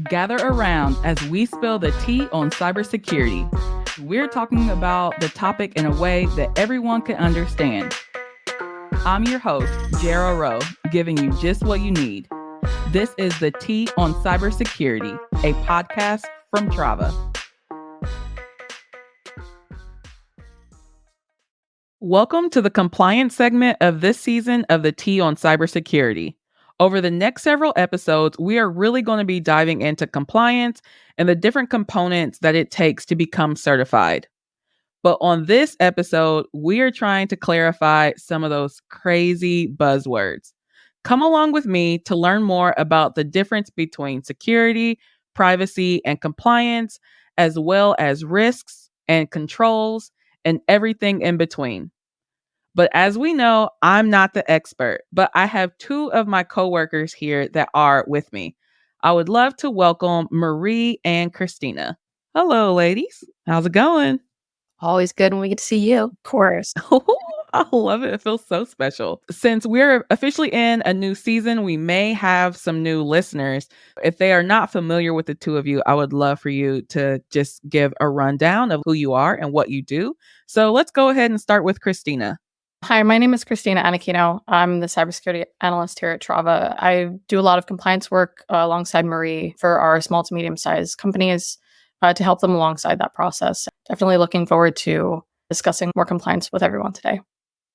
Gather around as we spill the tea on cybersecurity. We're talking about the topic in a way that everyone can understand. I'm your host, Jara Rowe, giving you just what you need. This is the Tea on Cybersecurity, a podcast from Trava. Welcome to the compliance segment of this season of the Tea on Cybersecurity. Over the next several episodes, we are really going to be diving into compliance and the different components that it takes to become certified. But on this episode, we are trying to clarify some of those crazy buzzwords. Come along with me to learn more about the difference between security, privacy, and compliance, as well as risks and controls and everything in between. But as we know, I'm not the expert, but I have two of my coworkers here that are with me. I would love to welcome Marie and Christina. Hello, ladies. How's it going? Always good when we get to see you, of course. I love it. It feels so special. Since we're officially in a new season, we may have some new listeners. If they are not familiar with the two of you, I would love for you to just give a rundown of who you are and what you do. So let's go ahead and start with Christina. Hi, my name is Christina Annechino. I'm the cybersecurity analyst here at Trava. I do a lot of compliance work alongside Marie for our small to medium-sized companies to help them alongside that process. Definitely looking forward to discussing more compliance with everyone today.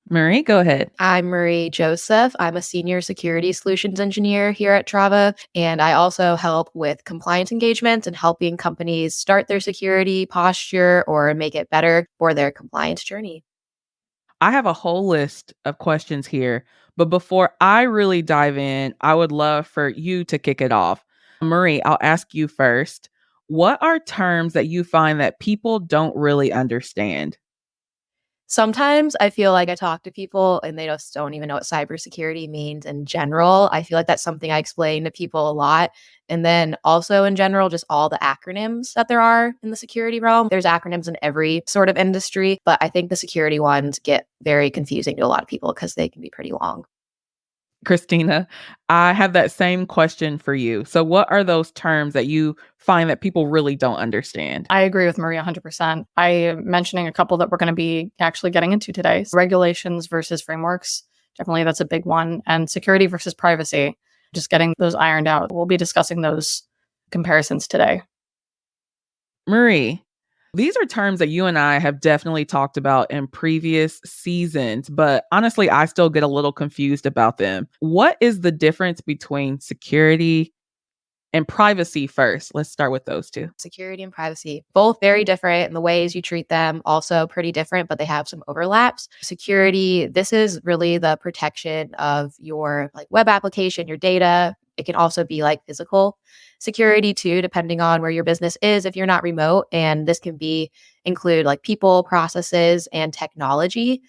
Marie, go ahead. I'm Marie Joseph. I'm a senior security solutions engineer here at Trava, and I also help with compliance engagements and helping companies start their security posture or make it better for their compliance journey. I have a whole list of questions here, but before I really dive in, I would love for you to kick it off. Marie, I'll ask you first. What are terms that you find that people don't really understand? Sometimes I feel like I talk to people and they just don't even know what cybersecurity means in general. I feel like that's something I explain to people a lot. And then also in general, just all the acronyms that there are in the security realm. There's acronyms in every sort of industry, but I think the security ones get very confusing to a lot of people because they can be pretty long. Christina, I have that same question for you. So what are those terms that you find that people really don't understand? I agree with Marie 100%. I am mentioning a couple that we're going to be actually getting into today. So regulations versus frameworks. Definitely that's a big one. And security versus privacy. Just getting those ironed out. We'll be discussing those comparisons today. Marie, these are terms that you and I have definitely talked about in previous seasons, but honestly, I still get a little confused about them. What is the difference between security and privacy first? Let's start with those two. Security and privacy, both very different in the ways you treat them, also pretty different, but they have some overlaps. Security, this is really the protection of your web application, your data. It can also be physical security too, depending on where your business is if you're not remote. And this can include people, processes, and technology.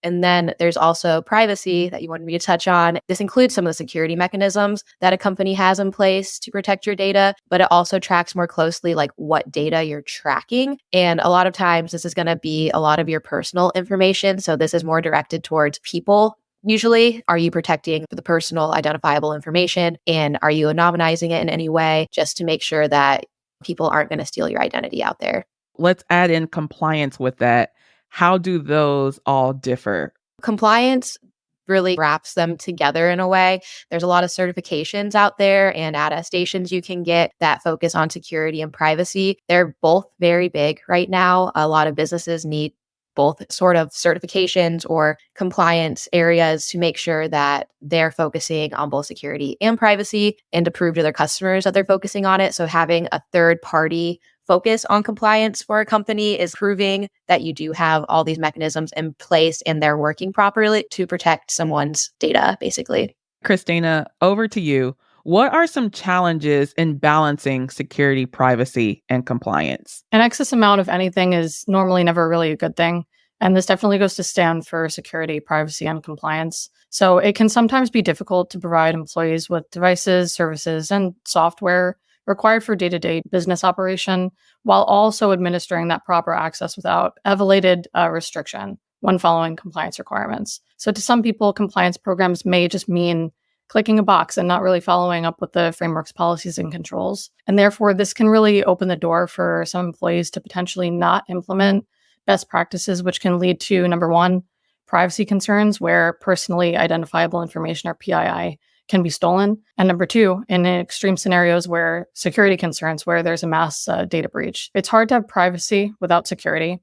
And then there's also privacy that you wanted me to touch on. This includes some of the security mechanisms that a company has in place to protect your data, but it also tracks more closely what data you're tracking. And a lot of times this is going to be a lot of your personal information. So this is more directed towards people. Usually, are you protecting the personal identifiable information? And are you anonymizing it in any way just to make sure that people aren't going to steal your identity out there? Let's add in compliance with that. How do those all differ? Compliance really wraps them together in a way. There's a lot of certifications out there and attestations you can get that focus on security and privacy. They're both very big right now. A lot of businesses need both sort of certifications or compliance areas to make sure that they're focusing on both security and privacy and to prove to their customers that they're focusing on it. So having a third party focus on compliance for a company is proving that you do have all these mechanisms in place and they're working properly to protect someone's data, basically. Christina, over to you. What are some challenges in balancing security, privacy, and compliance? An excess amount of anything is normally never really a good thing. And this definitely goes to stand for security, privacy, and compliance. So it can sometimes be difficult to provide employees with devices, services, and software required for day-to-day business operation, while also administering that proper access without elevated restriction when following compliance requirements. So to some people, compliance programs may just mean clicking a box and not really following up with the framework's policies and controls. And therefore, this can really open the door for some employees to potentially not implement best practices, which can lead to, number one, privacy concerns where personally identifiable information or PII can be stolen. And number two, in extreme scenarios where security concerns, where there's a mass data breach. It's hard to have privacy without security,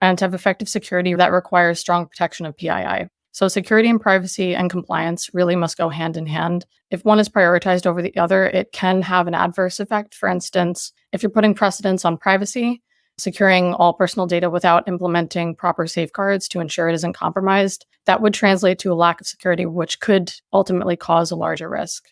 and to have effective security that requires strong protection of PII. So security and privacy and compliance really must go hand in hand. If one is prioritized over the other, it can have an adverse effect. For instance, if you're putting precedence on privacy, securing all personal data without implementing proper safeguards to ensure it isn't compromised, that would translate to a lack of security, which could ultimately cause a larger risk.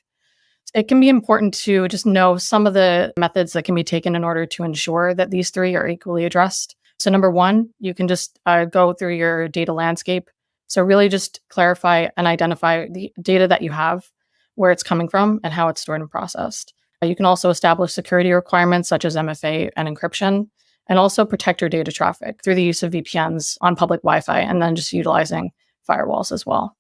It can be important to just know some of the methods that can be taken in order to ensure that these three are equally addressed. So number one, you can just go through your data landscape. So really just clarify and identify the data that you have, where it's coming from, and how it's stored and processed. You can also establish security requirements such as MFA and encryption, and also protect your data traffic through the use of VPNs on public Wi-Fi, and then just utilizing firewalls as well.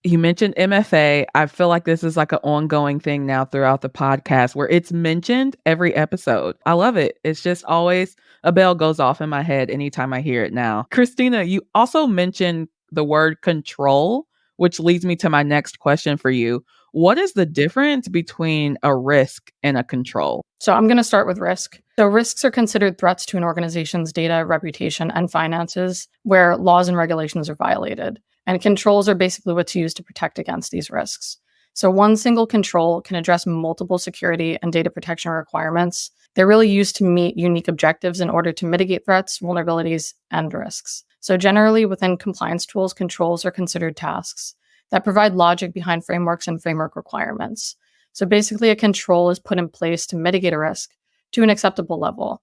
You mentioned MFA. I feel like this is like an ongoing thing now throughout the podcast where it's mentioned every episode. I love it. It's just always a bell goes off in my head anytime I hear it now. Christina, you also mentioned the word control, which leads me to my next question for you. What is the difference between a risk and a control? So I'm going to start with risk. So risks are considered threats to an organization's data, reputation, and finances where laws and regulations are violated. And controls are basically what's used to protect against these risks. So one single control can address multiple security and data protection requirements. They're really used to meet unique objectives in order to mitigate threats, vulnerabilities, and risks. So generally within compliance tools, controls are considered tasks that provide logic behind frameworks and framework requirements. So basically a control is put in place to mitigate a risk to an acceptable level.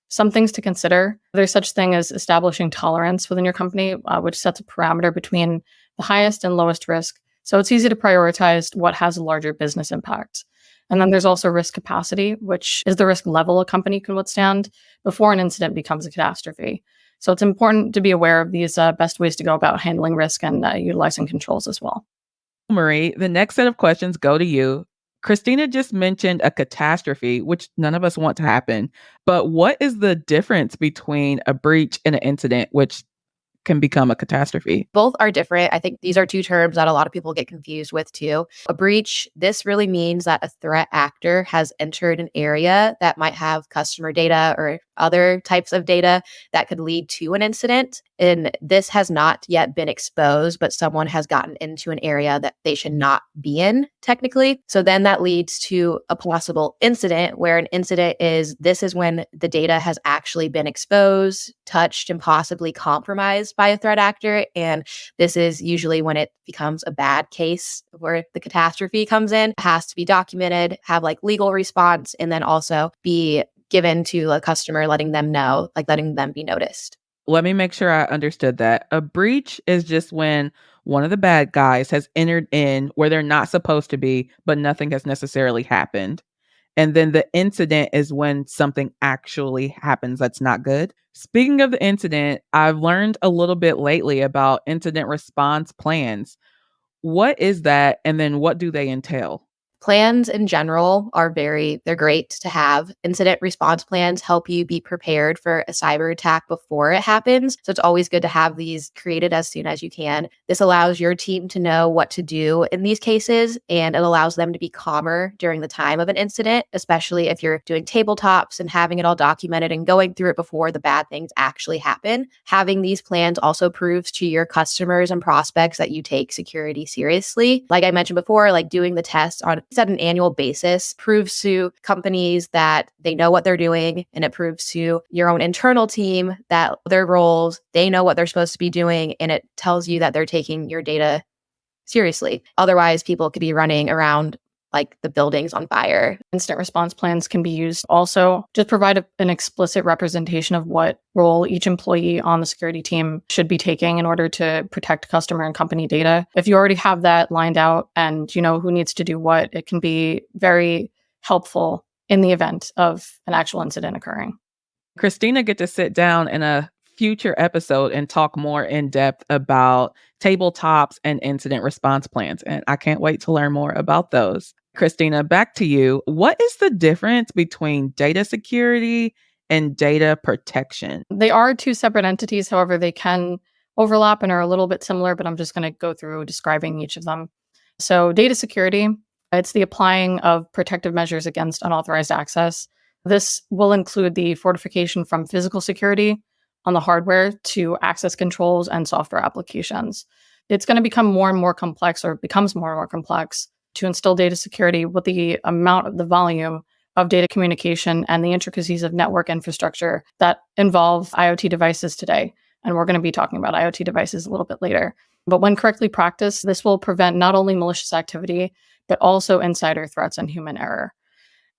Some things to consider. There's such thing as establishing tolerance within your company, which sets a parameter between the highest and lowest risk. So it's easy to prioritize what has a larger business impact. And then there's also risk capacity, which is the risk level a company can withstand before an incident becomes a catastrophe. So it's important to be aware of these best ways to go about handling risk and utilizing controls as well. Marie, the next set of questions go to you. Christina just mentioned a catastrophe, which none of us want to happen. But what is the difference between a breach and an incident, which can become a catastrophe? Both are different. I think these are two terms that a lot of people get confused with too. A breach, this really means that a threat actor has entered an area that might have customer data or other types of data that could lead to an incident. And this has not yet been exposed, but someone has gotten into an area that they should not be in technically. So then that leads to a possible incident where an incident is, this is when the data has actually been exposed, touched, and possibly compromised by a threat actor. And this is usually when it becomes a bad case where the catastrophe comes in. It has to be documented, have like legal response, and then also be given to a customer, letting them know, like letting them be noticed. Let me make sure I understood that. A breach is just when one of the bad guys has entered in where they're not supposed to be, but nothing has necessarily happened. And then the incident is when something actually happens that's not good. Speaking of the incident, I've learned a little bit lately about incident response plans. What is that? And then what do they entail? Plans in general they're great to have. Incident response plans help you be prepared for a cyber attack before it happens. So it's always good to have these created as soon as you can. This allows your team to know what to do in these cases, and it allows them to be calmer during the time of an incident, especially if you're doing tabletops and having it all documented and going through it before the bad things actually happen. Having these plans also proves to your customers and prospects that you take security seriously. Like I mentioned before, like doing the tests on at an annual basis proves to companies that they know what they're doing, and it proves to your own internal team that their roles, they know what they're supposed to be doing, and it tells you that they're taking your data seriously. Otherwise, people could be running around like the building's on fire. Incident response plans can be used also just provide an explicit representation of what role each employee on the security team should be taking in order to protect customer and company data. If you already have that lined out and you know who needs to do what, it can be very helpful in the event of an actual incident occurring. Christina get to sit down in a future episode and talk more in depth about tabletops and incident response plans. And I can't wait to learn more about those. Christina, back to you. What is the difference between data security and data protection? They are two separate entities. However, they can overlap and are a little bit similar, but I'm just going to go through describing each of them. So data security, it's the applying of protective measures against unauthorized access. This will include the fortification from physical security on the hardware to access controls and software applications. It's going to become more and more complex, or becomes more and more complex, to instill data security with the amount of the volume of data communication and the intricacies of network infrastructure that involve IoT devices today. And we're going to be talking about IoT devices a little bit later. But when correctly practiced, this will prevent not only malicious activity, but also insider threats and human error.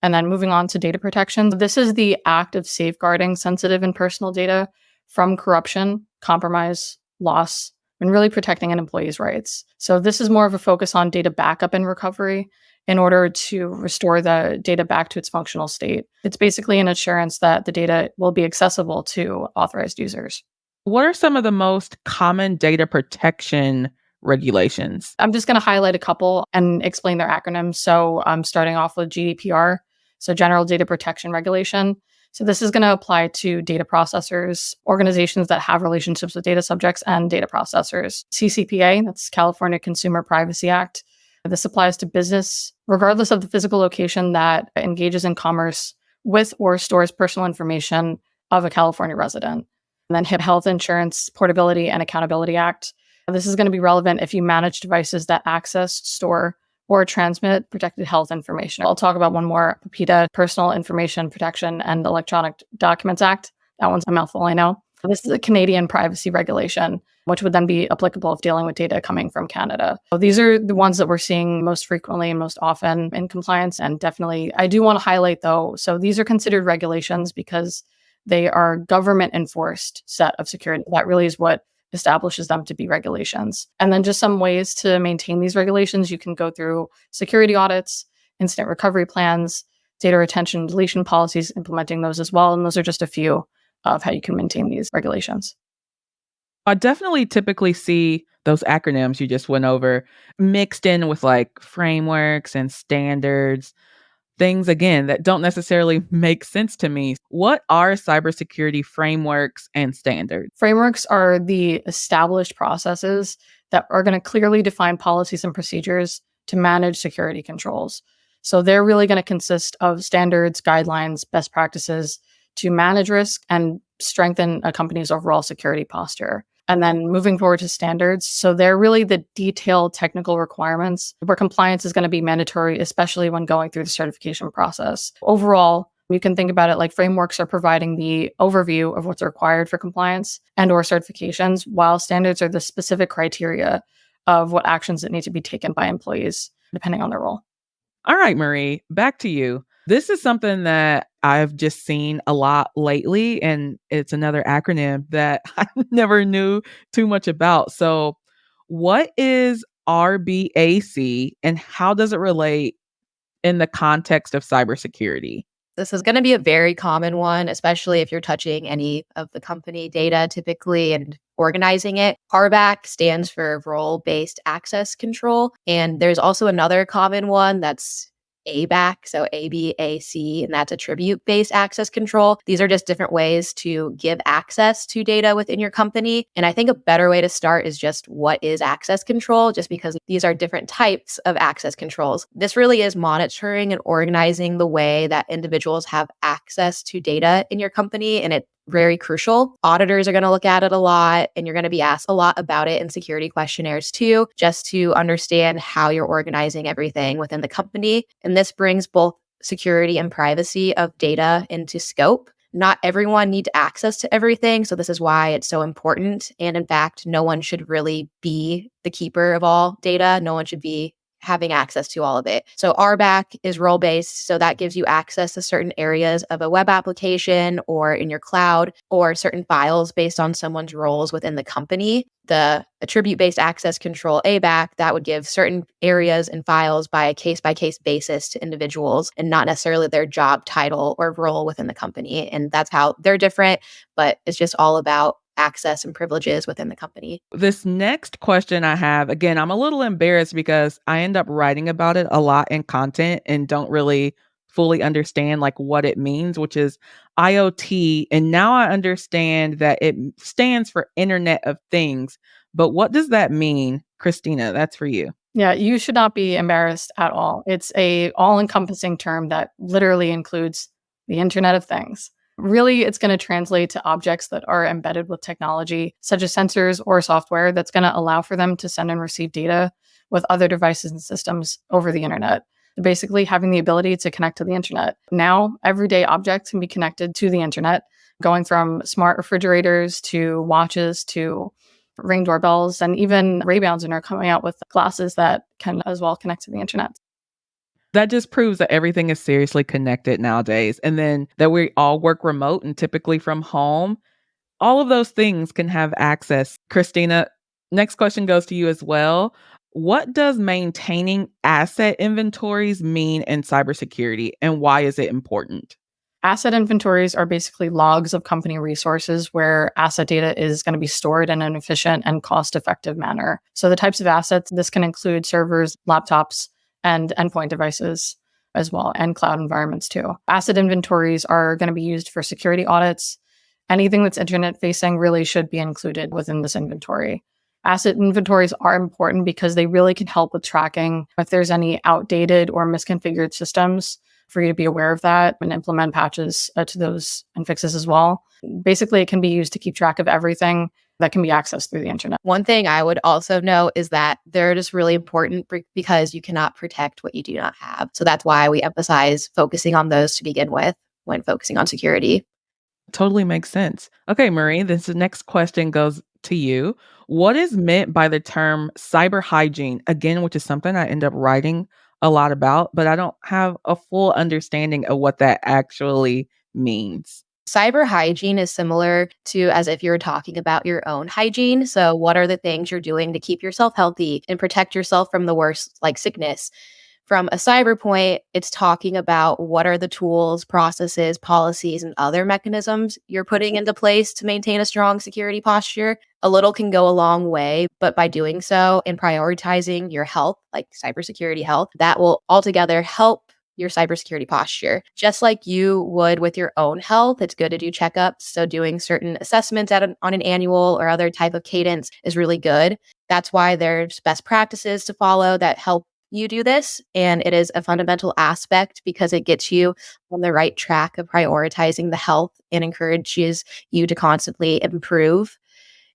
And then moving on to data protection, this is the act of safeguarding sensitive and personal data from corruption, compromise, loss, and really protecting an employee's rights. So this is more of a focus on data backup and recovery in order to restore the data back to its functional state. It's basically an assurance that the data will be accessible to authorized users. What are some of the most common data protection regulations? I'm just going to highlight a couple and explain their acronyms. So I'm starting off with GDPR, so General Data Protection Regulation. So this is going to apply to data processors, organizations that have relationships with data subjects and data processors. CCPA, that's California Consumer Privacy Act. This applies to business, regardless of the physical location that engages in commerce with or stores personal information of a California resident. And then HIPAA, Health Insurance Portability and Accountability Act. This is going to be relevant if you manage devices that access, store, or transmit protected health information. I'll talk about one more, PIPEDA, Personal Information Protection and Electronic Documents Act. That one's a mouthful, I know. This is a Canadian privacy regulation, which would then be applicable if dealing with data coming from Canada. So these are the ones that we're seeing most frequently and most often in compliance. And definitely, I do want to highlight though, so these are considered regulations because they are government enforced set of security. That really is what establishes them to be regulations. And then just some ways to maintain these regulations. You can go through security audits, incident recovery plans, data retention and deletion policies, implementing those as well. And those are just a few of how you can maintain these regulations. I definitely typically see those acronyms you just went over mixed in with like frameworks and standards, things again that don't necessarily make sense to me. What are cybersecurity frameworks and standards? Frameworks are the established processes that are going to clearly define policies and procedures to manage security controls. So they're really going to consist of standards, guidelines, best practices to manage risk and strengthen a company's overall security posture. And then moving forward to standards. So they're really the detailed technical requirements where compliance is going to be mandatory, especially when going through the certification process. Overall, you can think about it like frameworks are providing the overview of what's required for compliance and or certifications, while standards are the specific criteria of what actions that need to be taken by employees, depending on their role. All right, Marie, back to you. This is something that I've just seen a lot lately, and it's another acronym that I never knew too much about. So, what is RBAC and how does it relate in the context of cybersecurity? This is going to be a very common one, especially if you're touching any of the company data typically and organizing it. RBAC stands for Role-Based Access Control. And there's also another common one that's ABAC, so ABAC, and that's attribute-based access control. These are just different ways to give access to data within your company. And I think a better way to start is just what is access control, just because these are different types of access controls. This really is monitoring and organizing the way that individuals have access to data in your company, and it's very crucial. Auditors are going to look at it a lot, and you're going to be asked a lot about it in security questionnaires too, just to understand how you're organizing everything within the company. And this brings both security and privacy of data into scope. Not everyone needs access to everything, so this is why it's so important. And in fact, no one should really be the keeper of all data. No one should be having access to all of it. So RBAC is role-based, so that gives you access to certain areas of a web application or in your cloud or certain files based on someone's roles within the company. The attribute-based access control, ABAC, that would give certain areas and files by a case-by-case basis to individuals and not necessarily their job title or role within the company. And that's how they're different, but it's just all about access and privileges within the company. This next question I have, again, I'm a little embarrassed because I end up writing about it a lot in content and don't really fully understand like what it means, which is IoT. And now I understand that it stands for Internet of Things. But what does that mean? Christina, that's for you. Yeah, you should not be embarrassed at all. It's a all-encompassing term that literally includes the Internet of Things. Really, it's going to translate to objects that are embedded with technology, such as sensors or software that's going to allow for them to send and receive data with other devices and systems over the internet. Basically, having the ability to connect to the internet. Now, everyday objects can be connected to the internet, going from smart refrigerators to watches to Ring doorbells, and even Ray-Bans are coming out with glasses that can as well connect to the internet. That just proves that everything is seriously connected nowadays. And then that we all work remote and typically from home. All of those things can have access. Christina, next question goes to you as well. What does maintaining asset inventories mean in cybersecurity, and why is it important? Asset inventories are basically logs of company resources where asset data is going to be stored in an efficient and cost-effective manner. So the types of assets, this can include servers, laptops, and endpoint devices as well, and cloud environments too. Asset inventories are going to be used for security audits. Anything that's internet facing really should be included within this inventory. Asset inventories are important because they really can help with tracking if there's any outdated or misconfigured systems, for you to be aware of that and implement patches to those and fixes as well. Basically, it can be used to keep track of everything that can be accessed through the internet. One thing I would also know is that they're just really important because you cannot protect what you do not have. So that's why we emphasize focusing on those to begin with when focusing on security. Totally makes sense. Okay, Marie, this next question goes to you. What is meant by the term cyber hygiene? Again, which is something I end up writing a lot about, but I don't have a full understanding of what that actually means. Cyber hygiene is similar to as if you were talking about your own hygiene. So, what are the things you're doing to keep yourself healthy and protect yourself from the worst, like sickness? From a cyber point, it's talking about what are the tools, processes, policies, and other mechanisms you're putting into place to maintain a strong security posture. A little can go a long way, but by doing so and prioritizing your health, like cybersecurity health, that will altogether help your cybersecurity posture. Just like you would with your own health, it's good to do checkups. So doing certain assessments on an annual or other type of cadence is really good. That's why there's best practices to follow that help you do this. And it is a fundamental aspect because it gets you on the right track of prioritizing the health and encourages you to constantly improve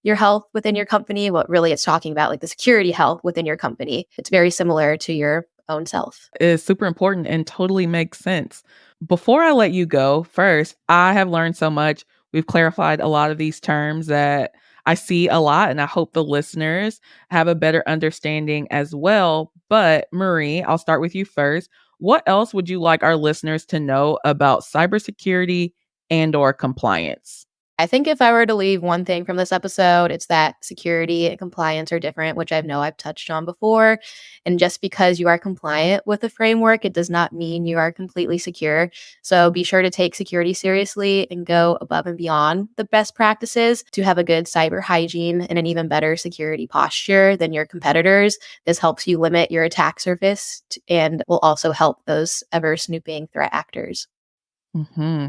your health within your company. What really it's talking about, like the security health within your company. It's very similar to your own self. It is super important and totally makes sense. Before I let you go, first, I have learned so much. We've clarified a lot of these terms that I see a lot, and I hope the listeners have a better understanding as well. But Marie, I'll start with you first. What else would you like our listeners to know about cybersecurity and/or compliance? I think if I were to leave one thing from this episode, it's that security and compliance are different, which I know I've touched on before. And just because you are compliant with the framework, it does not mean you are completely secure. So be sure to take security seriously and go above and beyond the best practices to have a good cyber hygiene and an even better security posture than your competitors. This helps you limit your attack surface and will also help those ever snooping threat actors.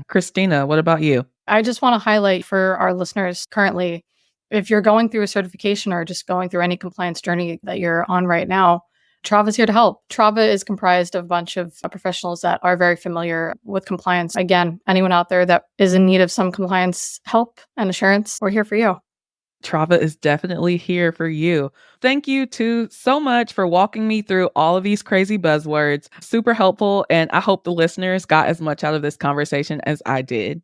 Christina, what about you? I just want to highlight for our listeners currently, if you're going through a certification or just going through any compliance journey that you're on right now, Trava is here to help. Trava is comprised of a bunch of professionals that are very familiar with compliance. Again, anyone out there that is in need of some compliance help and assurance, we're here for you. Trava is definitely here for you. Thank you two so much for walking me through all of these crazy buzzwords. Super helpful, and I hope the listeners got as much out of this conversation as I did.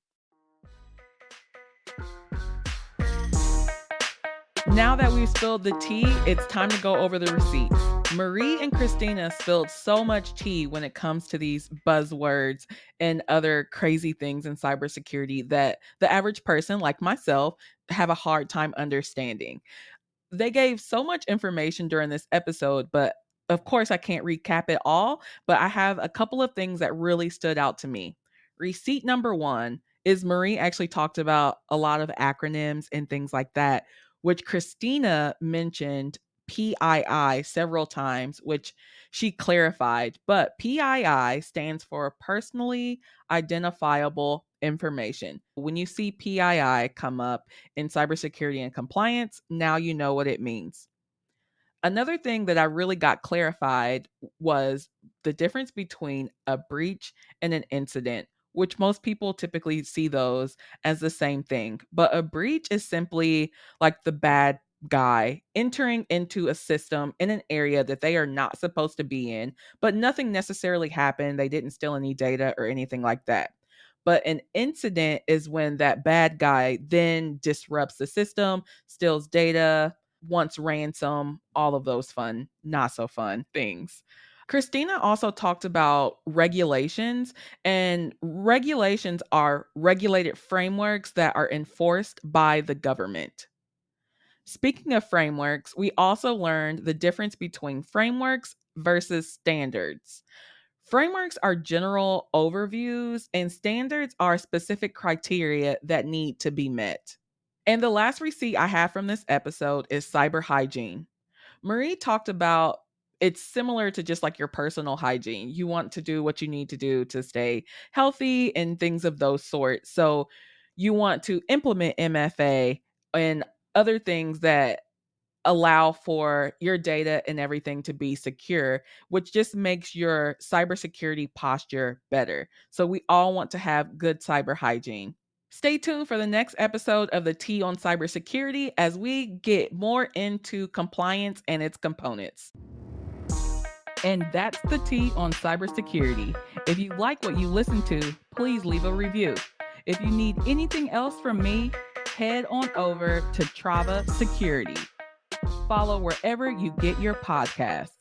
Now that we've spilled the tea, it's time to go over the receipts. Marie and Christina spilled so much tea when it comes to these buzzwords and other crazy things in cybersecurity that the average person like myself have a hard time understanding. They gave so much information during this episode, but of course I can't recap it all, but I have a couple of things that really stood out to me. Receipt number 1 is Marie actually talked about a lot of acronyms and things like that, which Christina mentioned PII several times, which she clarified. But PII stands for personally identifiable information. When you see PII come up in cybersecurity and compliance, now you know what it means. Another thing that I really got clarified was the difference between a breach and an incident, which most people typically see those as the same thing. But a breach is simply like the bad guy entering into a system in an area that they are not supposed to be in, but nothing necessarily happened. They didn't steal any data or anything like that. But an incident is when that bad guy then disrupts the system, steals data, wants ransom, all of those fun, not so fun things. Christina also talked about regulations, and regulations are regulated frameworks that are enforced by the government. Speaking of frameworks, we also learned the difference between frameworks versus standards. Frameworks are general overviews, and standards are specific criteria that need to be met. And the last receipt I have from this episode is Cyber Hygiene. Marie talked about it's similar to just like your personal hygiene. You want to do what you need to do to stay healthy and things of those sorts. So you want to implement MFA and other things that allow for your data and everything to be secure, which just makes your cybersecurity posture better. So we all want to have good cyber hygiene. Stay tuned for the next episode of the Tea on Cybersecurity as we get more into compliance and its components. And that's the Tea on Cybersecurity. If you like what you listen to, please leave a review. If you need anything else from me, head on over to Trava Security. Follow wherever you get your podcasts.